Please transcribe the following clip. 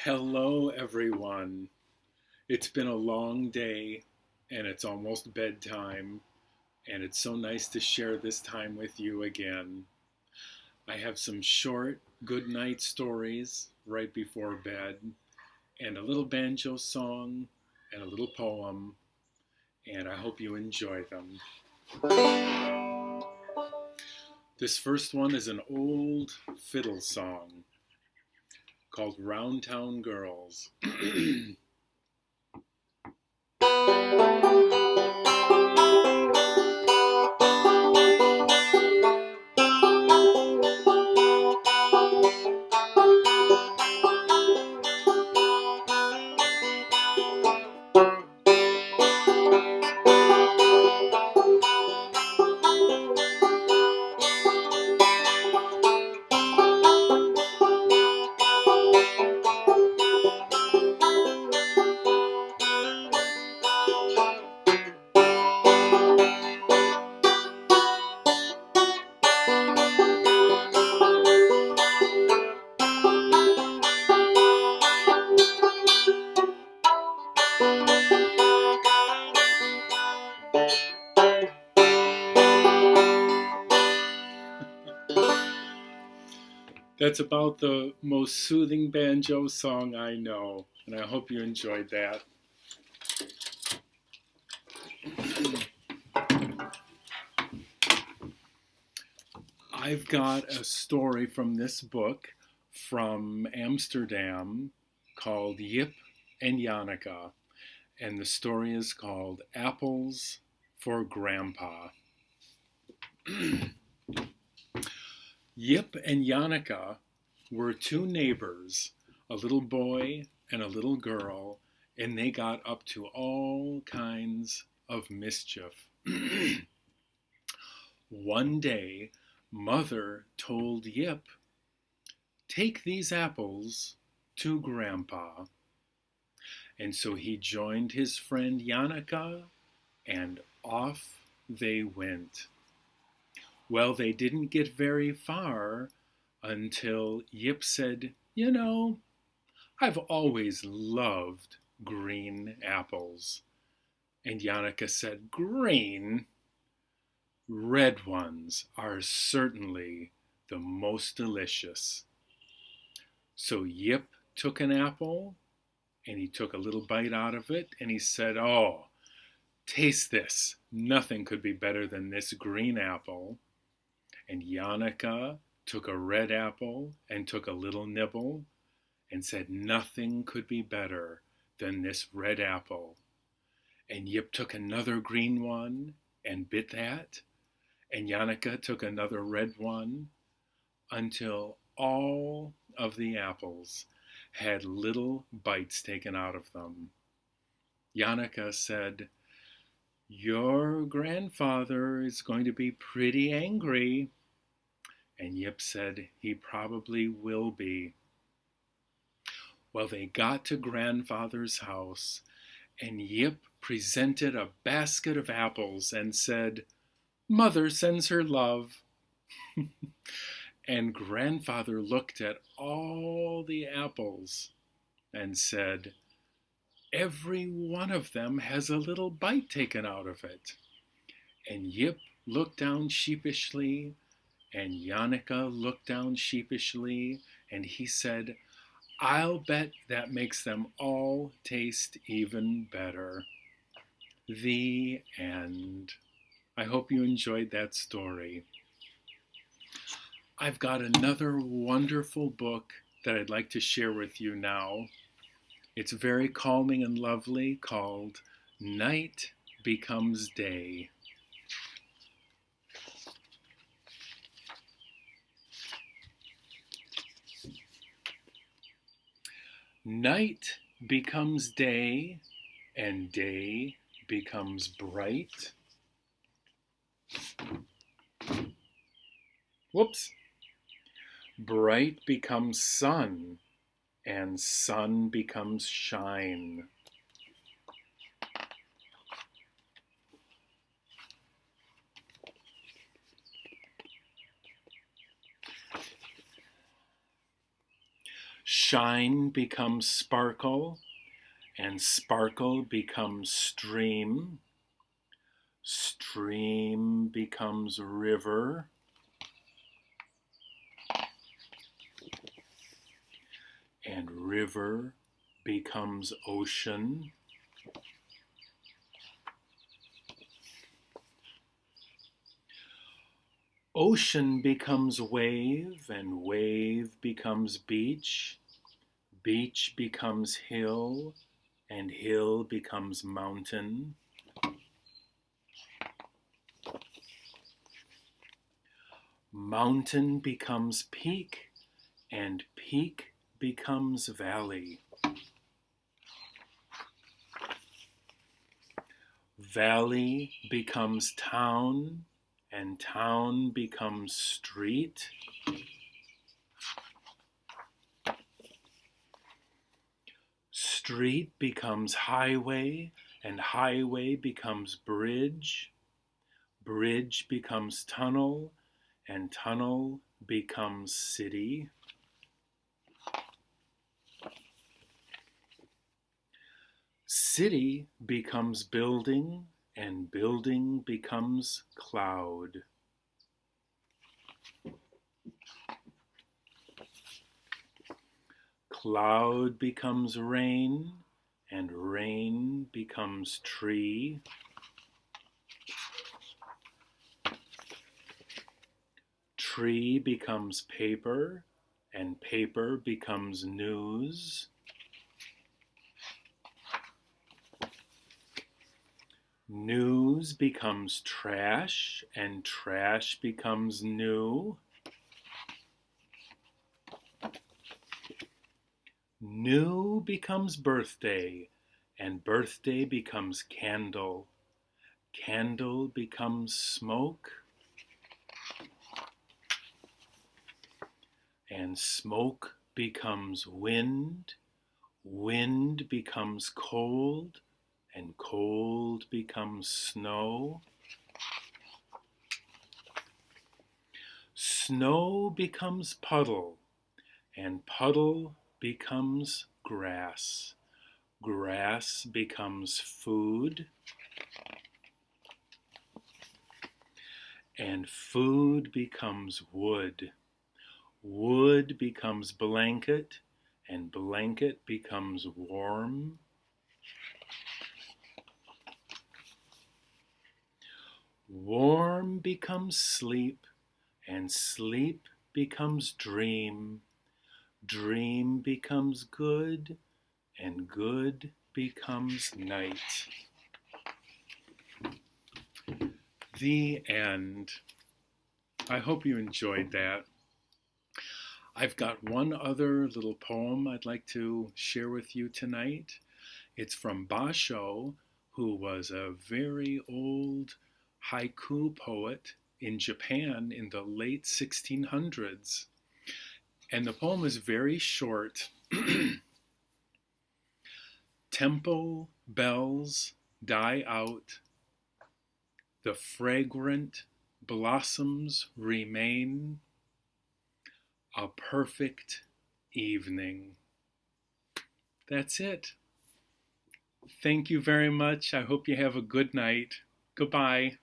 Hello, everyone. It's been a long day and it's almost bedtime, and it's so nice to share this time with you again. I have some short good night stories right before bed, and a little banjo song, and a little poem, and I hope you enjoy them. This first one is an old fiddle song called Round Town Girls. That's about the most soothing banjo song I know, and I hope you enjoyed that. I've got a story from this book from Amsterdam called Yip and Janneke, and the story is called Apples for Grandpa. Yip and Janneke were two neighbors, a little boy and a little girl, and they got up to all kinds of mischief. One day, Mother told Yip, "Take these apples to Grandpa." And so he joined his friend Janneke, and off they went. Well, they didn't get very far until Yip said, I've always loved green apples." And Janneke said, "Green? Red ones are certainly the most delicious." So Yip took an apple, and he took a little bite out of it, and he said, "Oh, taste this. Nothing could be better than this green apple." And Janneke took a red apple and took a little nibble and said nothing could be better than this red apple. And Yip took another green one and bit that, and Janneke took another red one, until all of the apples had little bites taken out of them. Janneke said, "Your grandfather is going to be pretty angry." And Yip said, "He probably will be." Well, they got to grandfather's house, and Yip presented a basket of apples and said, "Mother sends her love." And grandfather looked at all the apples and said, "Every one of them has a little bite taken out of it." And Yip looked down sheepishly, and Janneke looked down sheepishly, and he said, "I'll bet that makes them all taste even better." The end. I hope you enjoyed that story. I've got another wonderful book that I'd like to share with you now. It's very calming and lovely, called Night Becomes Day. Night becomes day, and day becomes bright. Whoops. Bright becomes sun, and sun becomes shine. Shine becomes sparkle, and sparkle becomes stream. Stream becomes river. And river becomes ocean. Ocean becomes wave, and wave becomes beach. Beach becomes hill, and hill becomes mountain. Mountain becomes peak, and peak becomes valley. Valley becomes town, and town becomes street. Street becomes highway, and highway becomes bridge. Bridge becomes tunnel, and tunnel becomes city. City becomes building, and building becomes cloud. Cloud becomes rain, and rain becomes tree. Tree becomes paper, and paper becomes news. News becomes trash, and trash becomes new. New becomes birthday, and birthday becomes candle. Candle becomes smoke, and smoke becomes wind. Wind becomes cold, and cold becomes snow. Snow becomes puddle, and puddle becomes grass. Grass becomes food, and food becomes wood. Wood becomes blanket, and blanket becomes warm. Warm becomes sleep, and sleep becomes dream. Dream becomes good, and good becomes night. The end. I hope you enjoyed that. I've got one other little poem I'd like to share with you tonight. It's from Basho, who was a very old haiku poet in Japan in the late 1600s. And the poem is very short. Temple bells die out. The fragrant blossoms remain. A perfect evening. That's it. Thank you very much. I hope you have a good night. Goodbye.